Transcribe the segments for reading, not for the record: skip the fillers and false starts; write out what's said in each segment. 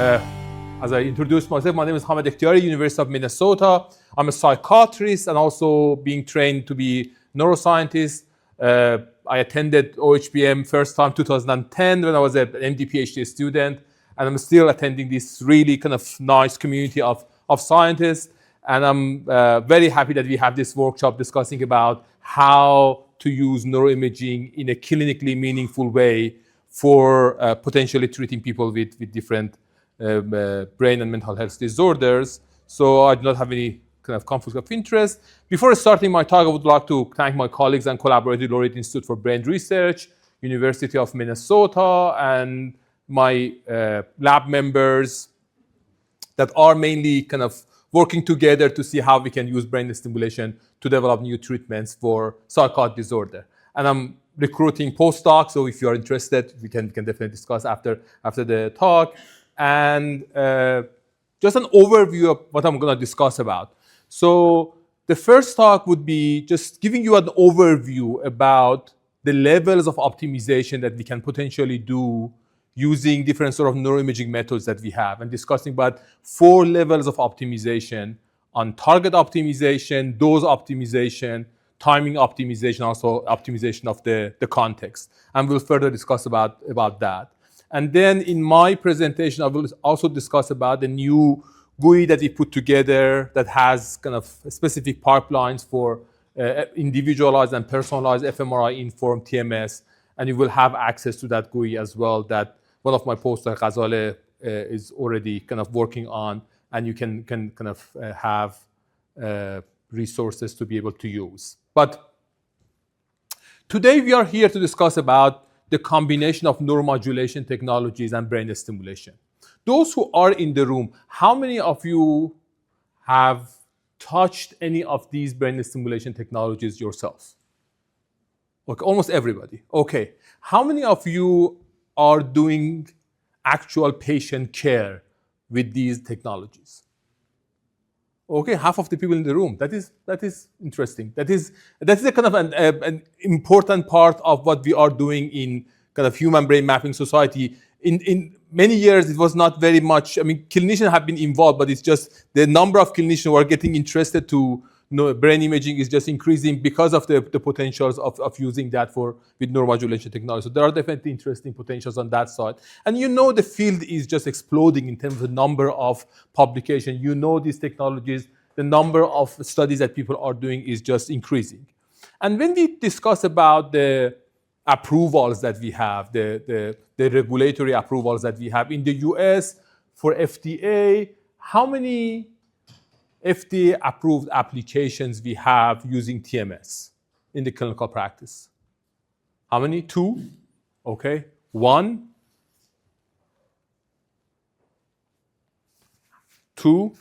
As I introduced myself, my name is Ekhtiari, University of Minnesota. I'm a psychiatrist and also being trained to be neuroscientist. I attended OHBM first time 2010 when I was an MD PhD student, and I'm still attending this really kind of nice community of scientists. And I'm very happy that we have this workshop discussing about how to use neuroimaging in a clinically meaningful way for potentially treating people with different brain and mental health disorders. So I do not have any kind of conflict of interest. Before starting my talk, I would like to thank my colleagues and collaborators, Laureate Institute for Brain Research, University of Minnesota, and my lab members that are mainly kind of working together to see how we can use brain stimulation to develop new treatments for psychotic disorder. And I'm recruiting postdocs, so if you are interested, we can definitely discuss after the talk. And just an overview of what I'm going to discuss about. So the first talk would be just giving you an overview about the levels of optimization that we can potentially do using different sort of neuroimaging methods that we have, and discussing about 4 levels of optimization: on target optimization, dose optimization, timing optimization, also optimization of the context. And we'll further discuss about that. And then in my presentation, I will also discuss about the new GUI that we put together that has kind of specific pipelines for individualized and personalized fMRI-informed TMS. And you will have access to that GUI as well, that one of my postdocs, Ghazale, is already kind of working on, and you can kind of have resources to be able to use. But today we are here to discuss about the combination of neuromodulation technologies and brain stimulation. Those who are in the room, how many of you have touched any of these brain stimulation technologies yourself? Okay, almost everybody. Okay. How many of you are doing actual patient care with these technologies? Okay, half of the people in the room. That is interesting. That is a kind of an important part of what we are doing in kind of human brain mapping society. In many years, it was not very much. I mean, clinicians have been involved, but it's just the number of clinicians who are getting interested to brain imaging is just increasing because of the potentials of using that with neuromodulation technology. So there are definitely interesting potentials on that side. And the field is just exploding in terms of the number of publications. These technologies, the number of studies that people are doing is just increasing. And when we discuss about the approvals that we have, the regulatory approvals that we have in the US for FDA, how many FDA-approved applications we have using TMS in the clinical practice? How many? 2? Okay. 1? 2?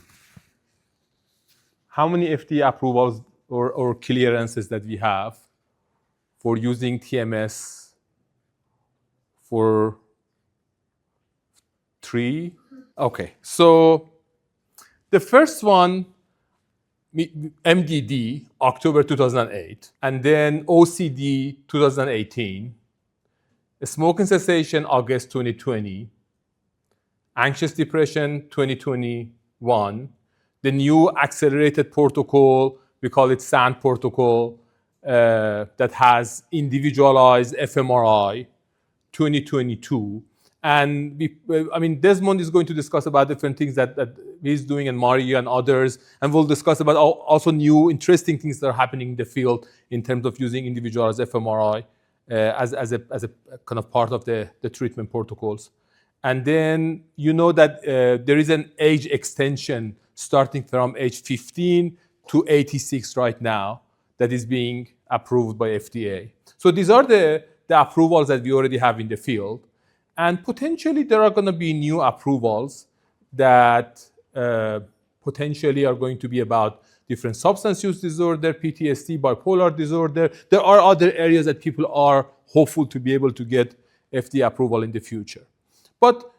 How many FDA approvals or clearances that we have for using TMS? For 3? Okay. So the first one, MDD, October 2008, and then OCD 2018, smoking cessation, August 2020, anxious depression 2021, the new accelerated protocol, we call it SAND protocol, that has individualized fMRI 2022. And Desmond is going to discuss about different things that he's doing, and Mario and others, and we'll discuss about also new interesting things that are happening in the field in terms of using individualized fMRI as a kind of part of the treatment protocols. And then that there is an age extension starting from age 15 to 86 right now that is being approved by FDA. So these are the approvals that we already have in the field. And potentially there are going to be new approvals that potentially are going to be about different substance use disorder, PTSD, bipolar disorder. There are other areas that people are hopeful to be able to get FDA approval in the future. But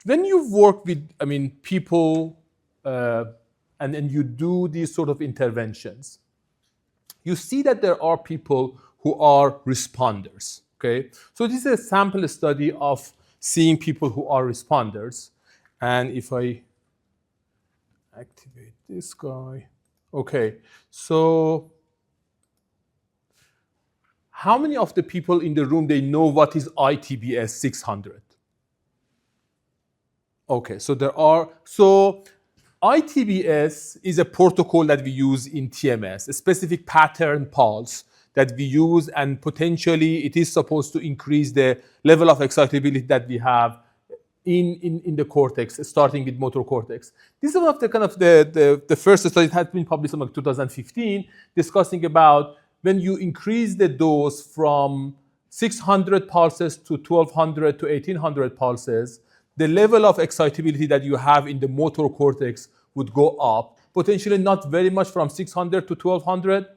when you work with, people and you do these sort of interventions, you see that there are people who are responders. Okay, so this is a sample study of seeing people who are responders, And if I activate this guy, okay, so how many of the people in the room, they know what is iTBS 600? Okay, so there are, so iTBS is a protocol that we use in TMS, a specific pattern pulse that we use, and potentially it is supposed to increase the level of excitability that we have in the cortex, starting with motor cortex. This is one of the kind of the first study that has been published in 2015, discussing about when you increase the dose from 600 pulses to 1200 to 1800 pulses, the level of excitability that you have in the motor cortex would go up, potentially not very much from 600 to 1200,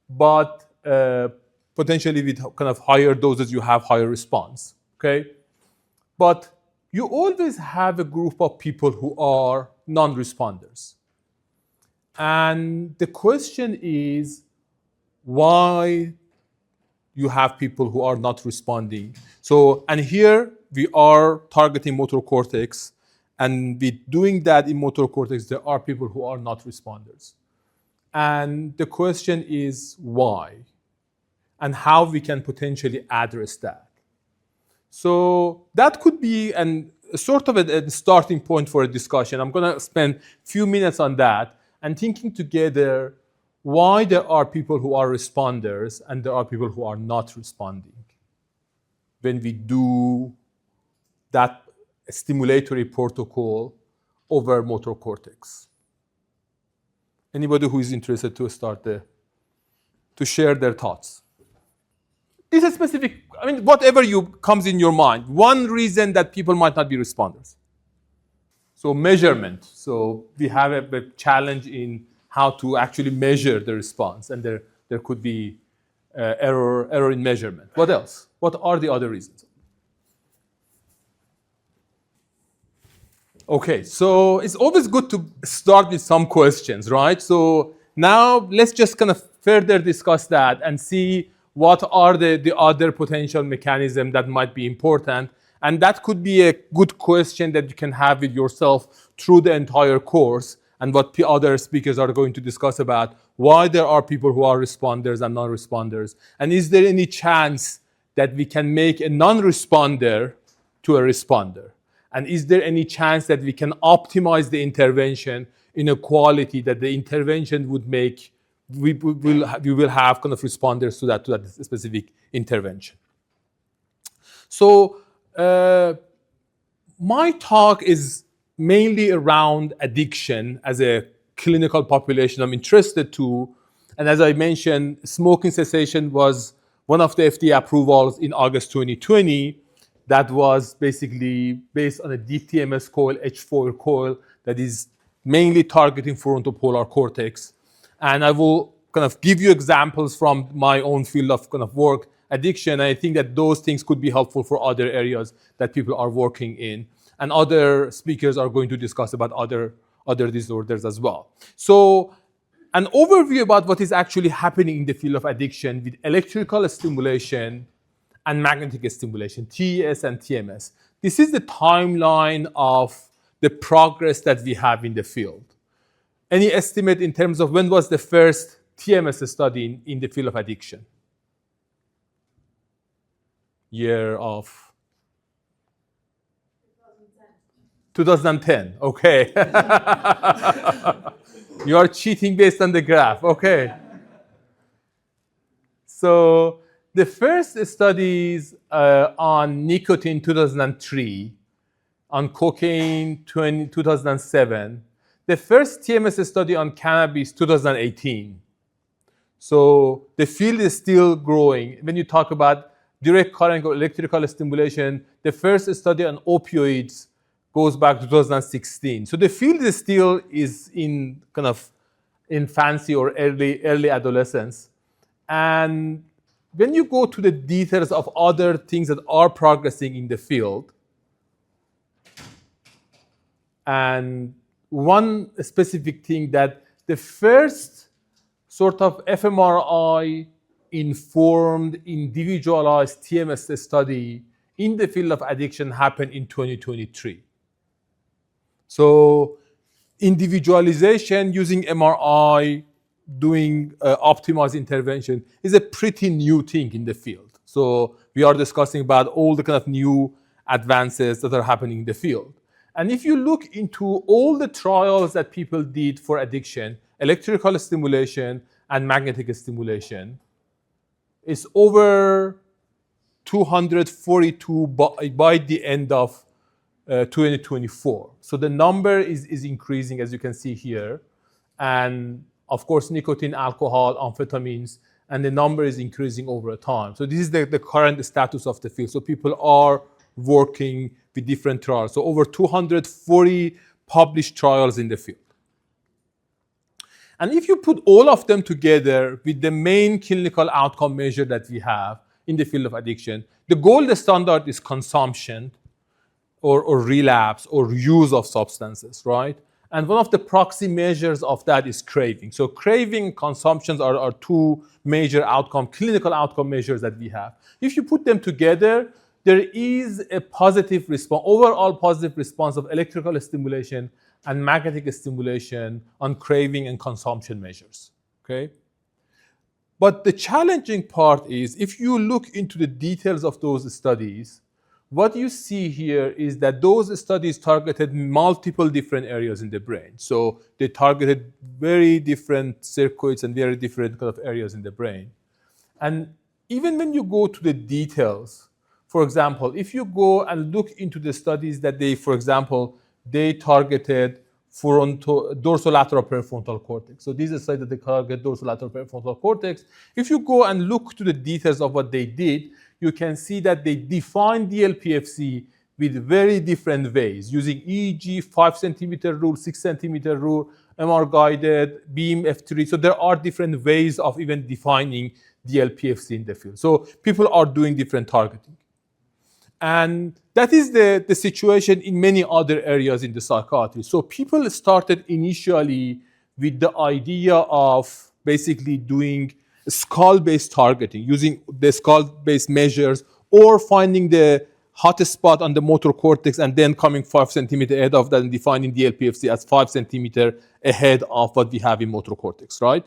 but potentially with kind of higher doses, you have higher response, okay? But you always have a group of people who are non-responders. And the question is, why you have people who are not responding? So, and here we are targeting motor cortex, and with doing that in motor cortex, there are people who are not responders. And the question is why? And how we can potentially address that. So that could be sort of a starting point for a discussion. I'm gonna spend a few minutes on that and thinking together why there are people who are responders and there are people who are not responding when we do that stimulatory protocol over motor cortex. Anybody who is interested to start to share their thoughts? This is specific, I mean, whatever comes in your mind. One reason that people might not be responders. So measurement. So we have a challenge in how to actually measure the response, and there could be error in measurement. What else? What are the other reasons? Okay, so it's always good to start with some questions, right? So now let's just kind of further discuss that and see what are the other potential mechanisms that might be important. And that could be a good question that you can have with yourself through the entire course, and what other speakers are going to discuss about why there are people who are responders and non-responders. And is there any chance that we can make a non-responder to a responder? And is there any chance that we can optimize the intervention in a quality that the intervention would make, we will have kind of responders to that specific intervention? So my talk is mainly around addiction as a clinical population I'm interested to. And as I mentioned, smoking cessation was one of the FDA approvals in August 2020 that was basically based on a deep TMS coil, H4 coil, that is mainly targeting frontopolar cortex. And I will kind of give you examples from my own field of kind of work, addiction. I think that those things could be helpful for other areas that people are working in. And other speakers are going to discuss about other disorders as well. So an overview about what is actually happening in the field of addiction with electrical stimulation and magnetic stimulation, TES and TMS. This is the timeline of the progress that we have in the field. Any estimate in terms of when was the first TMS study in the field of addiction? Year of 2010, okay. You are cheating based on the graph, okay. So the first studies on nicotine 2003, on cocaine 2007, the first TMS study on cannabis 2018. So the field is still growing. When you talk about direct current or electrical stimulation, the first study on opioids goes back to 2016. So the field is still in kind of infancy or early adolescence. And when you go to the details of other things that are progressing in the field, and one specific thing that the first sort of fMRI informed individualized TMS study in the field of addiction happened in 2023. So individualization using MRI, doing optimized intervention is a pretty new thing in the field. So we are discussing about all the kind of new advances that are happening in the field. And if you look into all the trials that people did for addiction, electrical stimulation and magnetic stimulation, it's over 242 by the end of 2024. So the number is increasing, as you can see here. And of course, nicotine, alcohol, amphetamines, and the number is increasing over time. So this is the current status of the field. So people are working with different trials. So over 240 published trials in the field. And if you put all of them together with the main clinical outcome measure that we have in the field of addiction, the gold standard is consumption or relapse or use of substances, right? And one of the proxy measures of that is craving. So craving, consumptions are two major clinical outcome measures that we have. If you put them together, there is a positive response, overall positive response of electrical stimulation and magnetic stimulation on craving and consumption measures, okay? But the challenging part is if you look into the details of those studies, what you see here is that those studies targeted multiple different areas in the brain. So they targeted very different circuits and very different kind of areas in the brain. And even when you go to the details, for example, if you go and look into the studies that they targeted dorsolateral prefrontal cortex. So these are studies that they target dorsolateral prefrontal cortex. If you go and look to the details of what they did, you can see that they defined DLPFC with very different ways, using EEG, 5 centimeter rule, 6 centimeter rule, MR guided, beam, F3. So there are different ways of even defining DLPFC in the field. So people are doing different targeting. And that is the situation in many other areas in the psychiatry. So people started initially with the idea of basically doing skull-based targeting, using the skull-based measures or finding the hottest spot on the motor cortex and then coming 5 centimeters ahead of that and defining DLPFC as 5 centimeters ahead of what we have in motor cortex, right?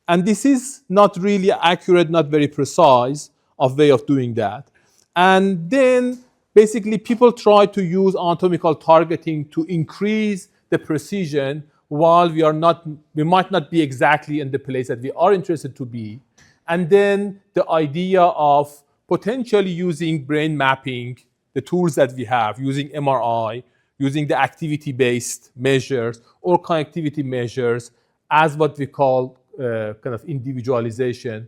And this is not really accurate, not very precise of way of doing that. And then basically people try to use anatomical targeting to increase the precision while we might not be exactly in the place that we are interested to be. And then the idea of potentially using brain mapping, the tools that we have, using MRI, using the activity-based measures or connectivity measures as what we call kind of individualization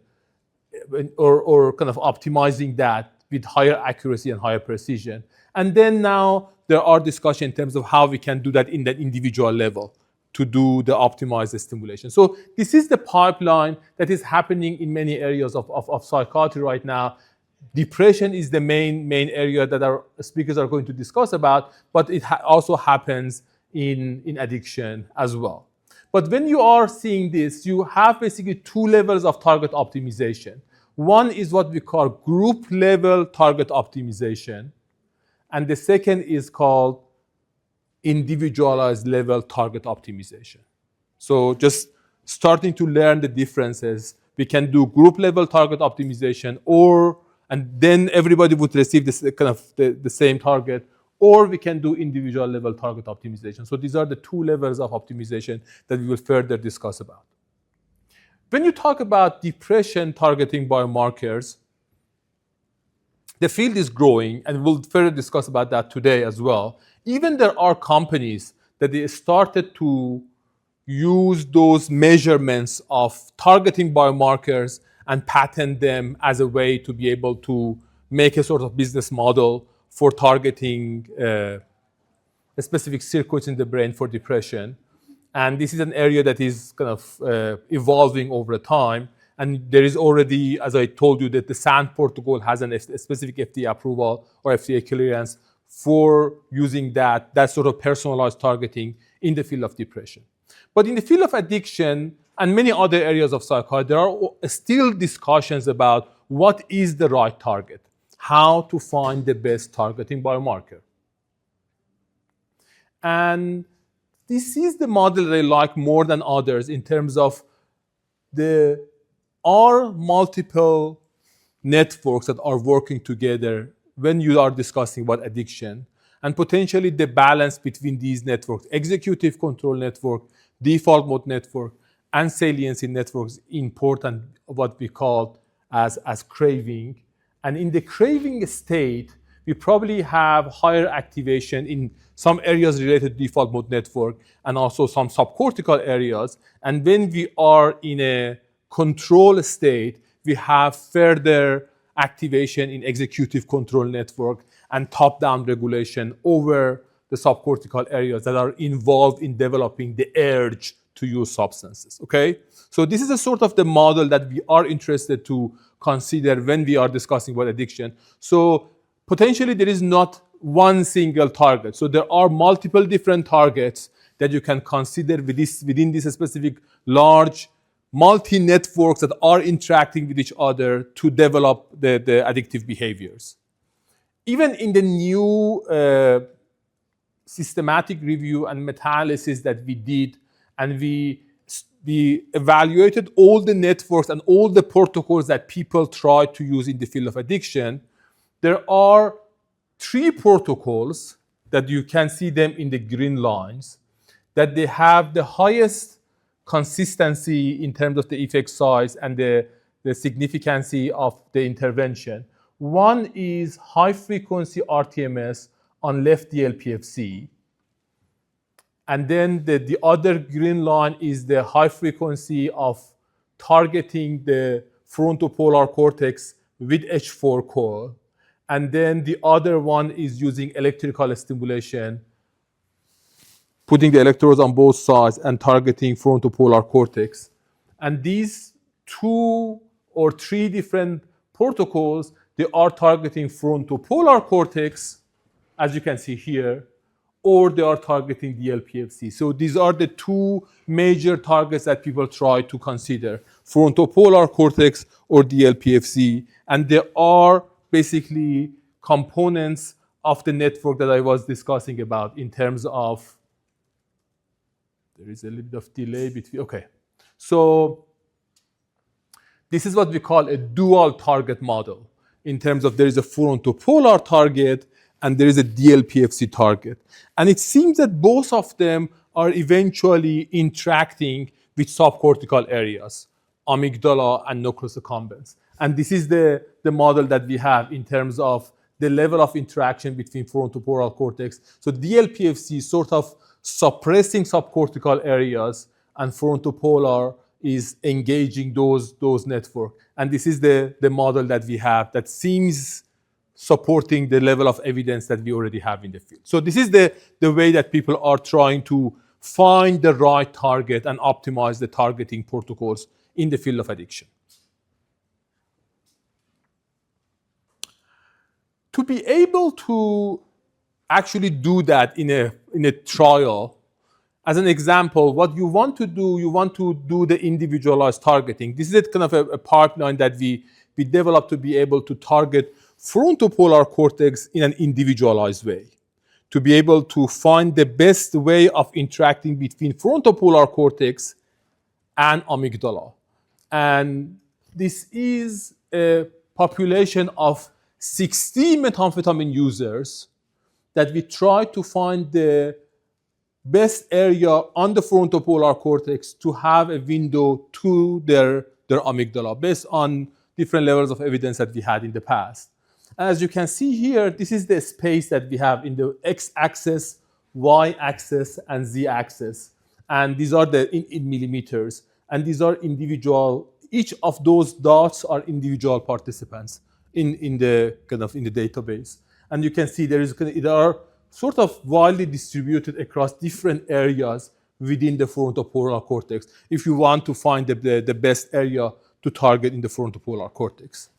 or kind of optimizing that with higher accuracy and higher precision. And then now there are discussions in terms of how we can do that in that individual level to do the optimized stimulation. So this is the pipeline that is happening in many areas of psychiatry right now. Depression is the main area that our speakers are going to discuss about, but it also happens in addiction as well. But when you are seeing this, you have basically two levels of target optimization. One is what we call group level target optimization, and the second is called individualized level target optimization. So just starting to learn the differences, we can do group level target optimization and then everybody would receive this kind of the same target, or we can do individual level target optimization. So these are the two levels of optimization that we will further discuss about. When you talk about depression targeting biomarkers, the field is growing, and we'll further discuss about that today as well. Even there are companies that they started to use those measurements of targeting biomarkers and patent them as a way to be able to make a sort of business model for targeting specific circuits in the brain for depression. And this is an area that is kind of evolving over time. And there is already, as I told you, that the SAND protocol has a specific FDA approval or FDA clearance for using that sort of personalized targeting in the field of depression. But in the field of addiction and many other areas of psychiatry, there are still discussions about what is the right target, how to find the best targeting biomarker. And this is the model that I like more than others in terms of there are multiple networks that are working together when you are discussing about addiction, and potentially the balance between these networks, executive control network, default mode network, and saliency networks, important what we call as craving. And in the craving state, we probably have higher activation in some areas related to default mode network and also some subcortical areas. And when we are in a control state, we have further activation in executive control network and top-down regulation over the subcortical areas that are involved in developing the urge to use substances, okay? So this is a sort of the model that we are interested to consider when we are discussing about addiction. So potentially there is not one single target. So there are multiple different targets that you can consider within this specific large multi-networks that are interacting with each other to develop the addictive behaviors. Even in the new systematic review and meta-analysis that we did, and we evaluated all the networks and all the protocols that people try to use in the field of addiction, there are 3 protocols that you can see them in the green lines, that they have the highest consistency in terms of the effect size and the significancy of the intervention. One is high frequency RTMS on left DLPFC. And then the other green line is the high frequency of targeting the frontopolar cortex with H4 coil. And then the other one is using electrical stimulation, putting the electrodes on both sides and targeting frontopolar cortex. And these 2 or 3 different protocols, they are targeting frontopolar cortex, as you can see here, or they are targeting DLPFC. So these are the 2 major targets that people try to consider, frontopolar cortex or DLPFC. And there are basically components of the network that I was discussing about in terms of, there is a little bit of delay between, okay. So this is what we call a dual target model in terms of there is a frontopolar target and there is a DLPFC target. And it seems that both of them are eventually interacting with subcortical areas, amygdala and nucleus accumbens. And this is the model that we have in terms of the level of interaction between frontopolar cortex. So DLPFC is sort of suppressing subcortical areas, and frontopolar is engaging those networks. And this is the model that we have that seems supporting the level of evidence that we already have in the field. So this is the way that people are trying to find the right target and optimize the targeting protocols in the field of addiction. To be able to actually do that in a trial, as an example, what you want to do the individualized targeting. This is a kind of a pipeline that we developed to be able to target frontopolar cortex in an individualized way, to be able to find the best way of interacting between frontopolar cortex and amygdala. And this is a population of 60 methamphetamine users that we try to find the best area on the frontopolar cortex to have a window to their amygdala based on different levels of evidence that we had in the past. As you can see here, this is the space that we have in the x-axis, y-axis, and z-axis. And these are in millimeters. And these are individual, each of those dots are individual participants in the database. And you can see there are sort of widely distributed across different areas within the frontopolar cortex if you want to find the best area to target in the frontopolar cortex.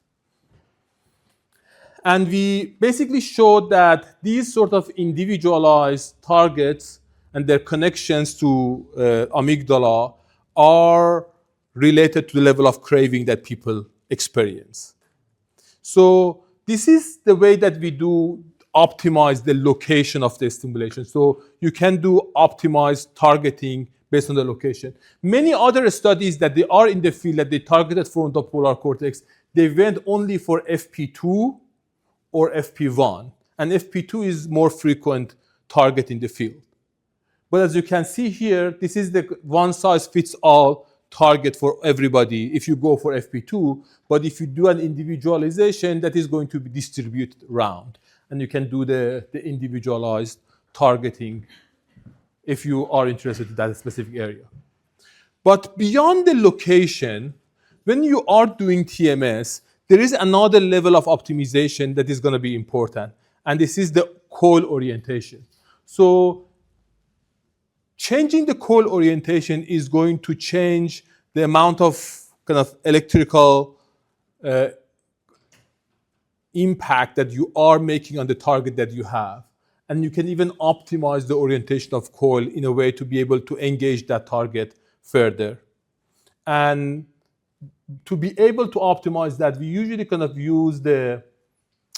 And we basically showed that these sort of individualized targets and their connections to amygdala are related to the level of craving that people experience. So this is the way that we do optimize the location of the stimulation. So you can do optimized targeting based on the location. Many other studies that they are in the field that they targeted frontopolar cortex, they went only for FP2 or FP1. And FP2 is more frequent target in the field. But as you can see here, this is the one-size-fits-all target for everybody if you go for FP2. But if you do an individualization, that is going to be distributed around. And you can do the individualized targeting if you are interested in that specific area. But beyond the location, when you are doing TMS, there is another level of optimization that is going to be important. And this is the coil orientation. So changing the coil orientation is going to change the amount of kind of electrical impact that you are making on the target that you have. And you can even optimize the orientation of coil in a way to be able to engage that target further. And to be able to optimize that, we usually kind of use the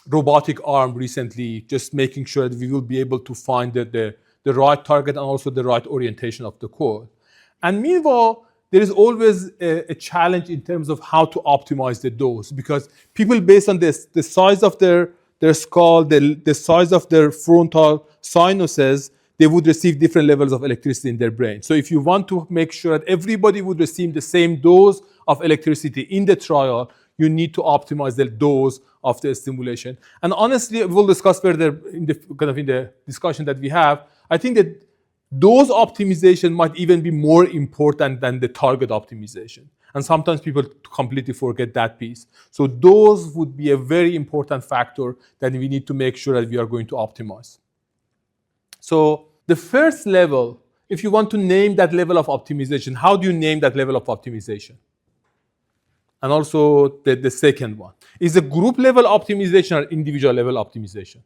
robotic arm recently, just making sure that we will be able to find the right target and also the right orientation of the coil. And meanwhile, there is always a challenge in terms of how to optimize the dose, because people, based on this, the size of their skull, the size of their frontal sinuses, they would receive different levels of electricity in their brain. So if you want to make sure that everybody would receive the same dose of electricity in the trial, you need to optimize the dose of the stimulation. And honestly, we'll discuss further in the discussion that we have. I think that dose optimization might even be more important than the target optimization. And sometimes people completely forget that piece. So dose would be a very important factor that we need to make sure that we are going to optimize. So the first level, if you want to name that level of optimization, how do you name that level of optimization? And also the second one. Is it group level optimization or individual level optimization?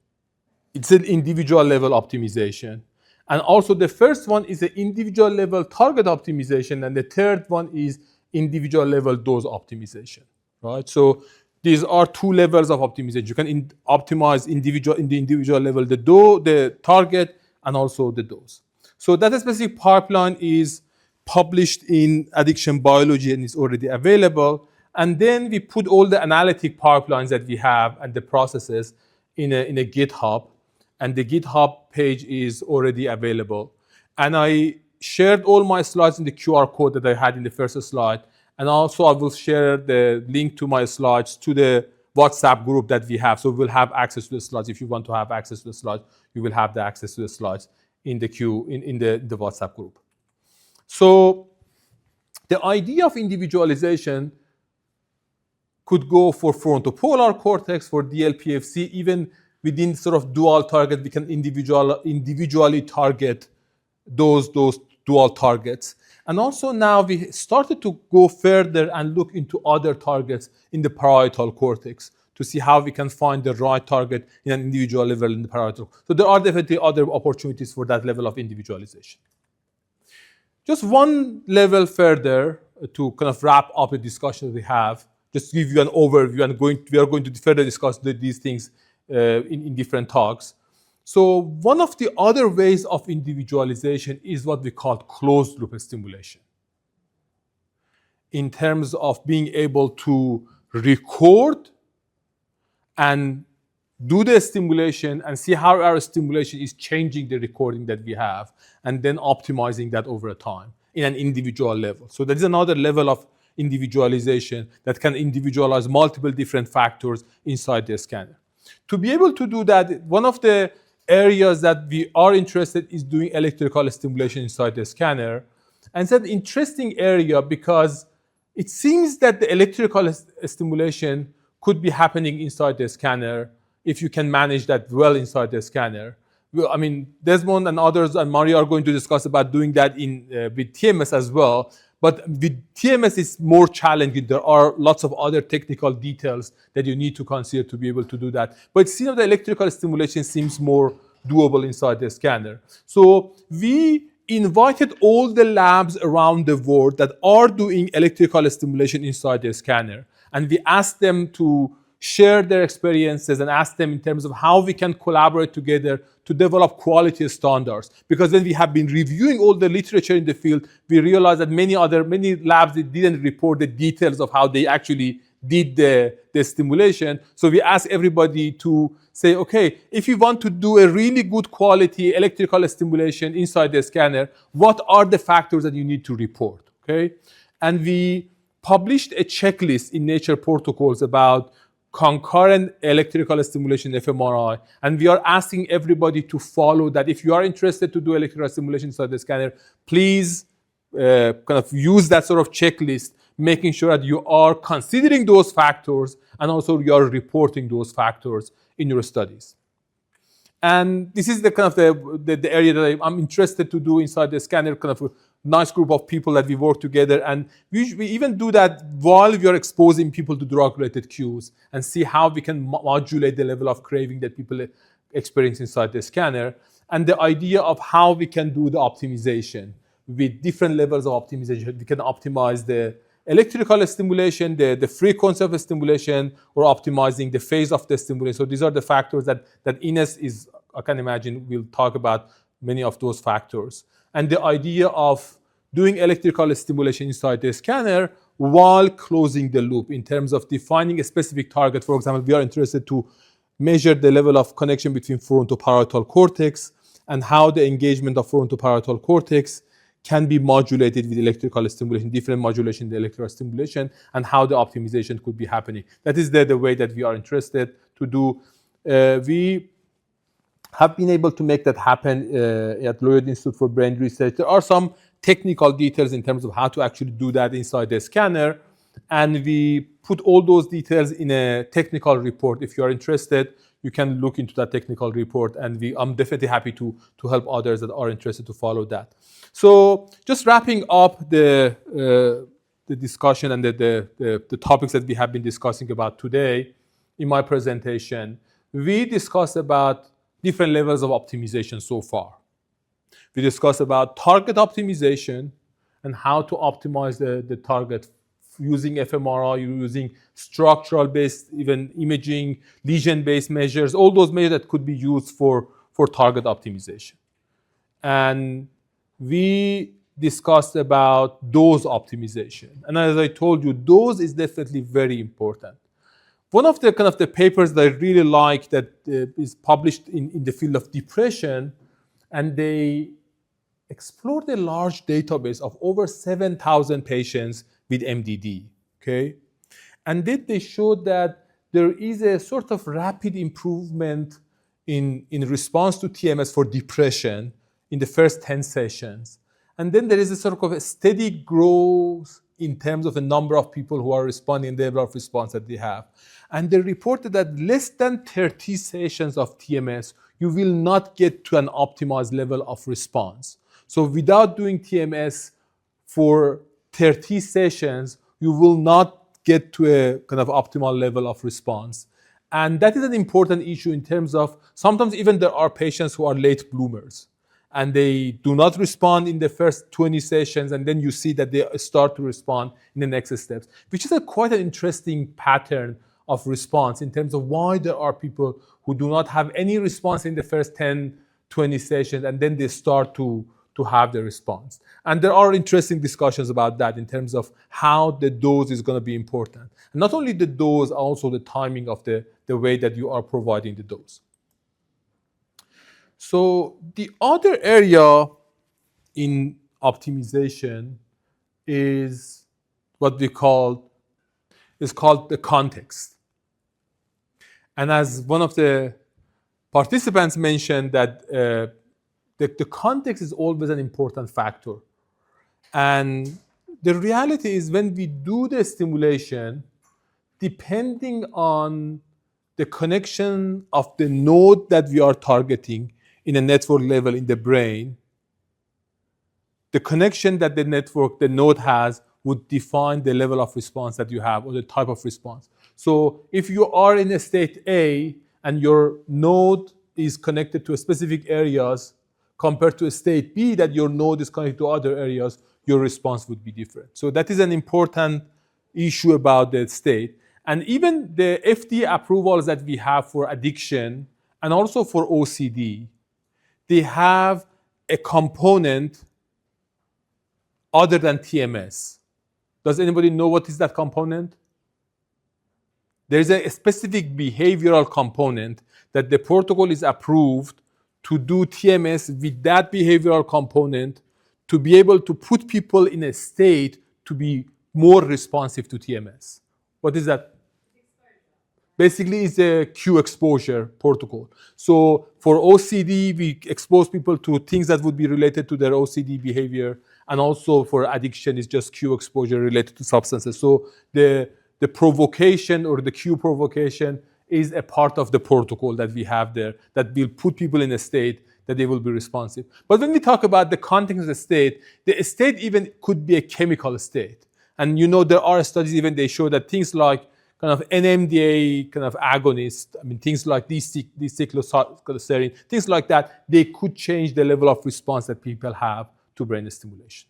It's an individual level optimization. And also the first one is an individual level target optimization, and the third one is individual level dose optimization, right? So these are two levels of optimization. You can optimize in the individual level the target and also the dose. So that specific pipeline is published in Addiction Biology and is already available. And then we put all the analytic pipelines that we have and the processes in a GitHub. And the GitHub page is already available. And I shared all my slides in the QR code that I had in the first slide. And also I will share the link to my slides to the WhatsApp group that we have. So we'll have access to the slides. If you want to have access to the slides, you will have the access to the slides in the the WhatsApp group. So the idea of individualization could go for frontopolar cortex, for DLPFC, even within sort of dual target, we can individually target those dual targets. And also now we started to go further and look into other targets in the parietal cortex to see how we can find the right target in an individual level in the parietal. So there are definitely other opportunities for that level of individualization. Just one level further to kind of wrap up the discussion we have, just to give you an overview, and we are going to further discuss these things in different talks. So one of the other ways of individualization is what we call closed loop stimulation. In terms of being able to record and do the stimulation and see how our stimulation is changing the recording that we have, and then optimizing that over time in an individual level. So that is another level of individualization that can individualize multiple different factors inside the scanner. To be able to do that, one of the areas that we are interested is doing electrical stimulation inside the scanner. And it's an interesting area because it seems that the electrical stimulation could be happening inside the scanner if you can manage that well inside the scanner. I mean, Desmond and others and Mario are going to discuss about doing that with TMS as well. But with TMS, it's more challenging. There are lots of other technical details that you need to consider to be able to do that. But the electrical stimulation seems more doable inside the scanner. So we invited all the labs around the world that are doing electrical stimulation inside the scanner. And we asked them to share their experiences and ask them in terms of how we can collaborate together to develop quality standards. Because when we have been reviewing all the literature in the field, we realized that many labs didn't report the details of how they actually did the stimulation. So we asked everybody to say, okay, if you want to do a really good quality electrical stimulation inside the scanner, what are the factors that you need to report, okay? And we published a checklist in Nature Protocols about concurrent electrical stimulation fMRI, and we are asking everybody to follow that. If you are interested to do electrical stimulation inside the scanner, please kind of use that sort of checklist, making sure that you are considering those factors and also you are reporting those factors in your studies. And this is the kind of the area that I'm interested to do inside the scanner, kind of a nice group of people that we work together. And we even do that while we are exposing people to drug-related cues and see how we can modulate the level of craving that people experience inside the scanner. And the idea of how we can do the optimization with different levels of optimization. We can optimize the electrical stimulation, the frequency of stimulation, or optimizing the phase of the stimulation. So these are the factors that Ines is, I can imagine, will talk about many of those factors. And the idea of doing electrical stimulation inside the scanner while closing the loop in terms of defining a specific target. For example, we are interested to measure the level of connection between frontoparietal cortex and how the engagement of frontoparietal cortex can be modulated with electrical stimulation, different modulation in the electrical stimulation, and how the optimization could be happening. That is the way that we are interested to do. We have been able to make that happen at Lloyd Institute for Brain Research. There are some technical details in terms of how to actually do that inside the scanner, and we put all those details in a technical report. If you are interested, you can look into that technical report, and I'm definitely happy to help others that are interested to follow that. So just wrapping up the discussion and the topics that we have been discussing about today in my presentation, we discussed about different levels of optimization so far. We discussed about target optimization and how to optimize the target using fMRI, using structural-based, even imaging, lesion-based measures, all those measures that could be used for target optimization. And we discussed about dose optimization. And as I told you, dose is definitely very important. One of the kind of the papers that I really like that is published in the field of depression, and they explored a large database of over 7,000 patients with MDD, okay? And then they showed that there is a sort of rapid improvement in response to TMS for depression in the first 10 sessions. And then there is a sort of a steady growth in terms of the number of people who are responding, the level of response that they have. And they reported that less than 30 sessions of TMS, you will not get to an optimized level of response. So without doing TMS for 30 sessions, you will not get to a kind of optimal level of response. And that is an important issue in terms of sometimes even there are patients who are late bloomers and they do not respond in the first 20 sessions, and then you see that they start to respond in the next steps, which is quite an interesting pattern of response in terms of why there are people who do not have any response in the first 10, 20 sessions, and then they start to have the response. And there are interesting discussions about that in terms of how the dose is going to be important. And not only the dose, also the timing of the way that you are providing the dose. So the other area in optimization is what we call, is called the context. And as one of the participants mentioned that the context is always an important factor. And the reality is when we do the stimulation, depending on the connection of the node that we are targeting in a network level in the brain, the connection that the node has would define the level of response that you have or the type of response. So if you are in a state A and your node is connected to specific areas compared to a state B that your node is connected to other areas, your response would be different. So that is an important issue about the state. And even the FDA approvals that we have for addiction and also for OCD, they have a component other than TMS. Does anybody know what is that component? There's a specific behavioral component that the protocol is approved to do TMS with that behavioral component to be able to put people in a state to be more responsive to TMS. What is that? Basically, it's a Q exposure protocol. So for OCD, we expose people to things that would be related to their OCD behavior. And also for addiction, it's just Q exposure related to substances. So the provocation or the Q provocation is a part of the protocol that we have there that will put people in a state that they will be responsive. But when we talk about the context of the state even could be a chemical state. And you know, there are studies even they show that things like kind of NMDA kind of agonists, things like cycloserine, things like that, they could change the level of response that people have to brain stimulation.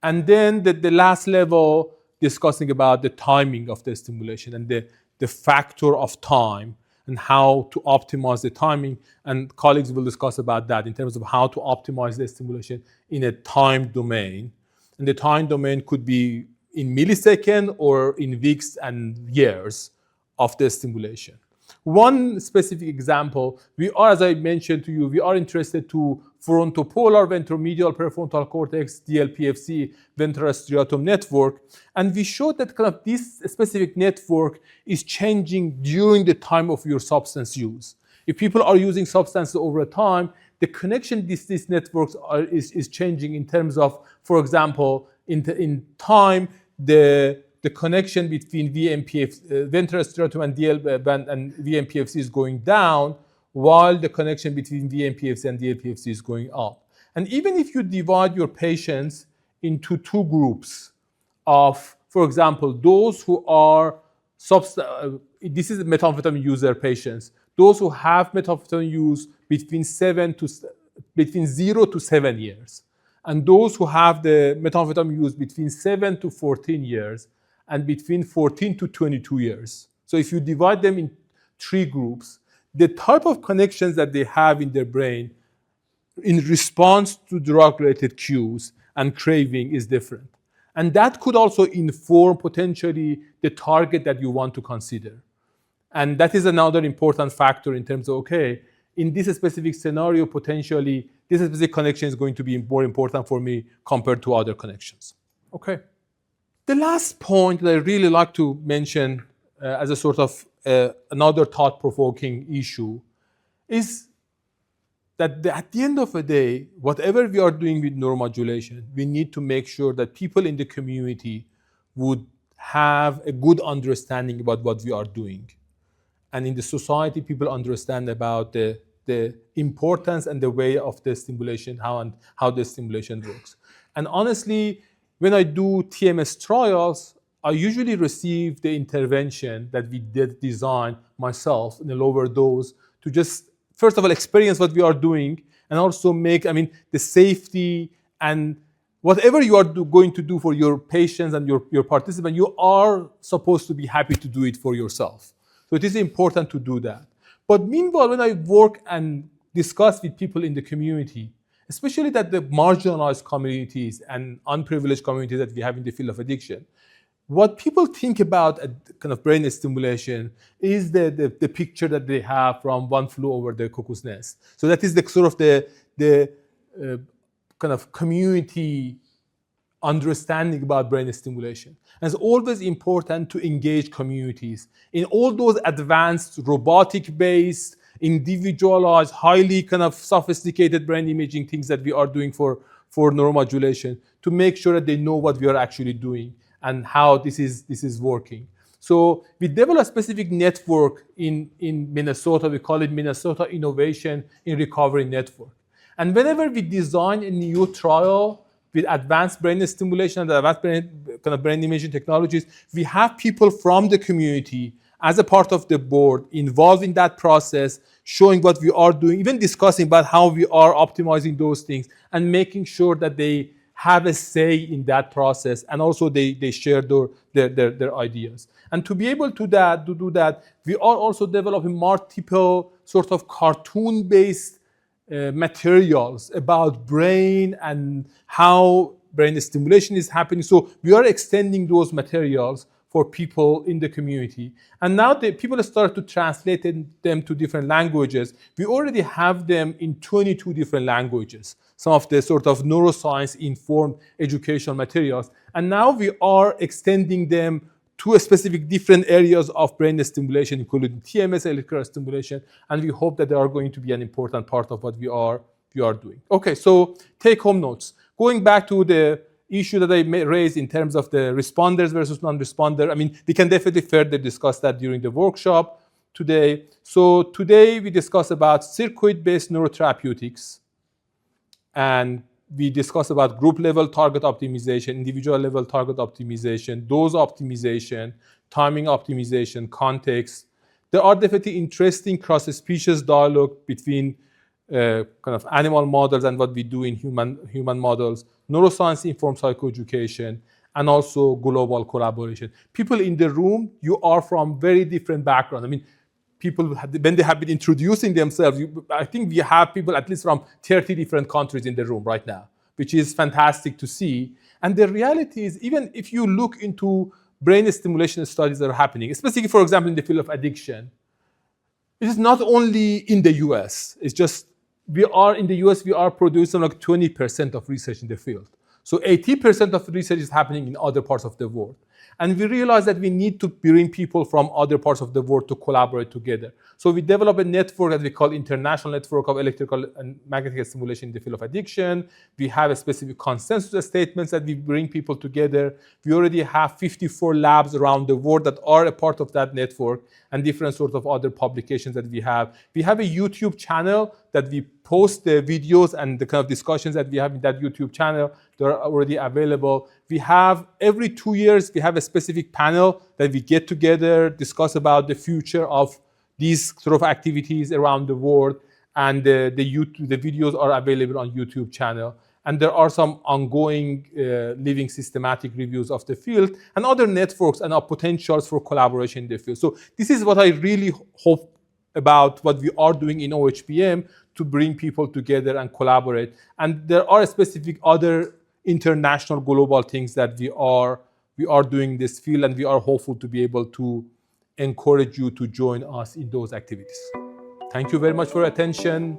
And then the last level, discussing about the timing of the stimulation and the factor of time and how to optimize the timing. And colleagues will discuss about that in terms of how to optimize the stimulation in a time domain. And the time domain could be in milliseconds or in weeks and years of the stimulation. One specific example, we are, as I mentioned to you, we are interested to frontopolar ventromedial prefrontal cortex, DLPFC, ventral striatum network. And we showed that kind of this specific network is changing during the time of your substance use. If people are using substances over time, the connection these networks is changing in terms of, for example, in time, the connection between ventral striatum and VMPFC is going down, while the connection between VMPFC and DLPFC is going up. And even if you divide your patients into two groups of, for example, those who are this is methamphetamine user patients, those who have methamphetamine use between 0 to 7 years, and those who have the methamphetamine use between 7 to 14 years, and between 14 to 22 years. So if you divide them in three groups, the type of connections that they have in their brain in response to drug-related cues and craving is different. And that could also inform potentially the target that you want to consider. And that is another important factor in terms of, okay, in this specific scenario, potentially, this specific connection is going to be more important for me compared to other connections. Okay. The last point that I really like to mention as a sort of another thought-provoking issue is that at the end of the day, whatever we are doing with neuromodulation, we need to make sure that people in the community would have a good understanding about what we are doing. And in the society, people understand about the importance and the way of the stimulation, how the stimulation works. And honestly, when I do TMS trials, I usually receive the intervention that we did design myself in a lower dose to just, first of all, experience what we are doing and also make, the safety and whatever you are going to do for your patients and your participants, you are supposed to be happy to do it for yourself. So it is important to do that. But meanwhile, when I work and discuss with people in the community, especially that the marginalized communities and unprivileged communities that we have in the field of addiction, what people think about kind of brain stimulation is the picture that they have from One Flew Over the Cuckoo's Nest. So that is the sort of the kind of community understanding about brain stimulation. And it's always important to engage communities in all those advanced robotic-based, individualized, highly kind of sophisticated brain imaging things that we are doing for neuromodulation to make sure that they know what we are actually doing and how this is working. So we developed a specific network in Minnesota. We call it Minnesota Innovation in Recovery Network. And whenever we design a new trial with advanced brain stimulation and advanced brain imaging technologies, we have people from the community as a part of the board involved in that process, showing what we are doing, even discussing about how we are optimizing those things and making sure that they have a say in that process, and also they share their ideas. And to be able to do that, we are also developing multiple sort of cartoon-based materials about brain and how brain stimulation is happening. So we are extending those materials for people in the community. And now the people start to translate them to different languages. We already have them in 22 different languages, some of the sort of neuroscience-informed educational materials. And now we are extending them to a specific different areas of brain stimulation, including TMS electrical stimulation, and we hope that they are going to be an important part of what we are doing. Okay, so take-home notes. Going back to the issue that I raised in terms of the responders versus non-responder, I mean, we can definitely further discuss that during the workshop today. So today we discuss about circuit-based neurotherapeutics, and we discuss about group-level target optimization, individual-level target optimization, dose optimization, timing optimization, context. There are definitely interesting cross-species dialogue between kind of animal models and what we do in human models, neuroscience-informed psychoeducation, and also global collaboration. People in the room, you are from very different backgrounds. I mean, people, when they have been introducing themselves, I think we have people at least from 30 different countries in the room right now, which is fantastic to see. And the reality is, even if you look into brain stimulation studies that are happening, especially, for example, in the field of addiction, it is not only in the US. It's just, in the US, we are producing like 20% of research in the field. So 80% of research is happening in other parts of the world. And we realized that we need to bring people from other parts of the world to collaborate together. So we developed a network that we call International Network of Electrical and Magnetic Stimulation in the field of addiction. We have a specific consensus statements that we bring people together. We already have 54 labs around the world that are a part of that network, and different sorts of other publications that we have. We have a YouTube channel that we post the videos and the kind of discussions that we have in that YouTube channel. They're already available. We have, every 2 years, we have a specific panel that we get together, discuss about the future of these sort of activities around the world, and the videos are available on YouTube channel. And there are some ongoing living systematic reviews of the field and other networks and our potentials for collaboration in the field. So this is what I really hope about what we are doing in OHBM, to bring people together and collaborate. And there are specific other international global things that we are doing in this field, and we are hopeful to be able to encourage you to join us in those activities. Thank you very much for your attention.